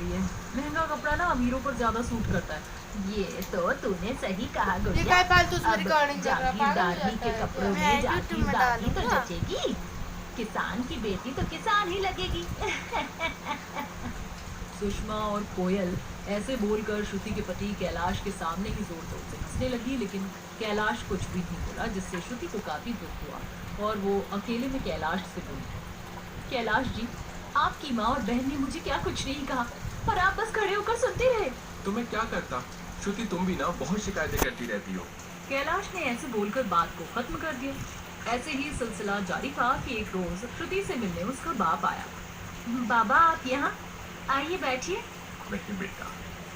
ये महंगा कपड़ा ना अमीरों पर ज्यादा सूट करता है। ये तो तूने सही कहा ये गुड़िया। काय फालतू उसमें अब रिकॉर्डिंग कर रहा, पागल हो जागीरदारनी जाता के है क्या? कपड़ों मैं में एड यूट्यूब में जागीरदारनी तो डालूंगा। जचेगी। किसान की बेटी तो किसान ही लगेगी। सुषमा और कोयल ऐसे बोलकर श्रुति के पति कैलाश के सामने ही जोर जोर से हंसने लगी, लेकिन कैलाश कुछ भी नहीं बोला, जिससे श्रुति को काफी दुख हुआ और वो अकेले में कैलाश से बोली, कैलाश जी, आपकी माँ और बहन ने मुझे क्या कुछ नहीं कहा, पर आप बस खड़े होकर सुनते रहे। तो मैं क्या करता? श्रुति, तुम भी ना बहुत शिकायतें करती रहती हो। कैलाश ने ऐसे बोलकर बात को खत्म कर दिया। ऐसे ही सिलसिला जारी था कि एक रोज श्रुति से मिलने उसका बाप आया। बाबा, आप यहाँ आइए, बैठिए। नहीं बेटा,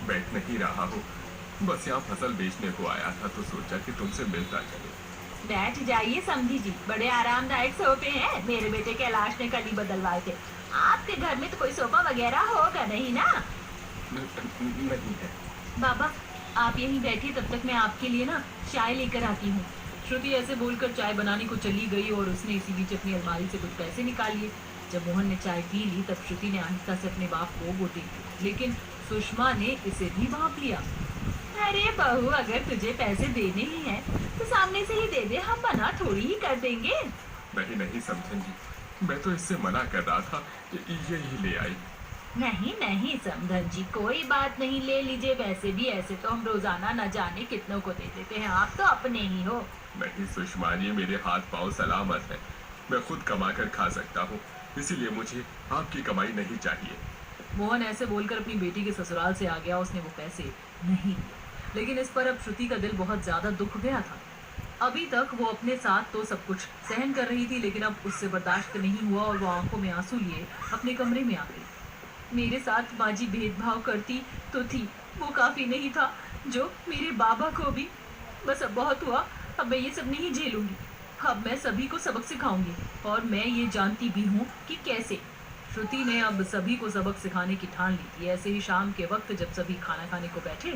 बैठ नहीं रहा हूँ, बस यहाँ फसल बेचने को आया था तो सोचा कि तुमसे मिलता चलो। बैठ जाइए समझी जी, बड़े आरामदायक सोफे हैं, मेरे बेटे कैलाश ने कल ही बदलवाए थे। आपके घर में तो कोई सोफा वगैरह होगा नहीं ना? नहीं है। बाबा, आप यहीं बैठिए, तब तक मैं आपके लिए ना चाय लेकर आती हूँ। श्रुति ऐसे बोलकर चाय बनाने को चली गई और उसने इसी बीच अपनी अलमारी से कुछ पैसे निकाल लिए। जब मोहन ने चाय पी ली तब श्रुति ने आहिस्ता से अपने बाप को गोदी दी, लेकिन सुषमा ने इसे भी भांप लिया। अरे बहू, अगर तुझे पैसे देने ही हैं तो सामने से ही दे दे, हम मना थोड़ी ही कर देंगे। नहीं नहीं समझन जी, मैं तो इससे मना कर रहा था, ये ही ले आई। नहीं नहीं समधन जी, कोई बात नहीं, ले लीजिए। वैसे भी ऐसे तो हम रोजाना न जाने कितनों को दे देते हैं, आप तो अपने ही हो। नहीं सुषमा जी, मेरे हाथ पांव सलामत है, मैं खुद कमा कर खा सकता हूँ, इसीलिए मुझे आपकी कमाई नहीं चाहिए। मोहन ऐसे बोलकर अपनी बेटी के ससुराल से आ गया। उसने वो पैसे नहीं लिए, लेकिन इस पर अब श्रुति का दिल बहुत ज्यादा दुख गया था। अभी तक वो अपने साथ तो सब कुछ सहन कर रही थी, लेकिन अब उससे बर्दाश्त नहीं हुआ और वो आंखों में आंसू लिए अपने कमरे में आ गई। मेरे साथ बाजी भेदभाव करती तो थी, वो काफी नहीं था जो मेरे बाबा को भी। बस अब बहुत हुआ, अब मैं ये सब नहीं झेलूंगी। अब मैं सभी को सबक सिखाऊंगी, और मैं ये जानती भी हूँ कि कैसे। श्रुति ने अब सभी को सबक सिखाने की ठान ली थी। ऐसे ही शाम के वक्त जब सभी खाना खाने को बैठे,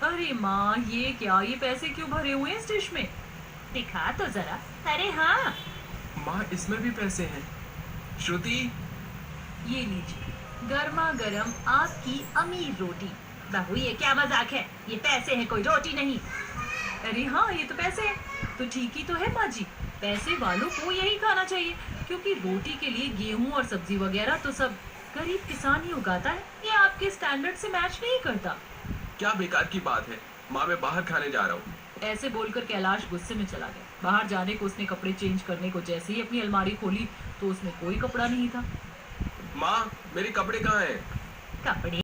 अरे माँ, ये क्या, ये पैसे क्यों भरे हुए हैं इस डिश में? दिखा तो जरा। अरे हाँ, माँ, इसमें भी पैसे हैं। श्रुति, ये लीजिए, गर्मा गर्म आपकी अमीर रोटी। बहू, ये क्या मजाक है? ये पैसे हैं, कोई रोटी नहीं। अरे हाँ, ये तो पैसे हैं। तो ठीक ही तो है माँ जी, पैसे वालों को यही खाना चाहिए, क्योंकि रोटी के लिए गेहूं और सब्जी वगैरह तो सब गरीब किसान ही उगाता है। ये आपके स्टैंडर्ड से मैच नहीं करता। क्या बेकार की बात है माँ, मैं बाहर खाने जा रहा हूँ। ऐसे बोलकर कैलाश गुस्से में चला गया। बाहर जाने को उसने कपड़े चेंज करने को जैसे ही अपनी अलमारी खोली तो उसमें कोई कपड़ा नहीं था। माँ, मेरे कपड़े कहाँ हैं? कपड़े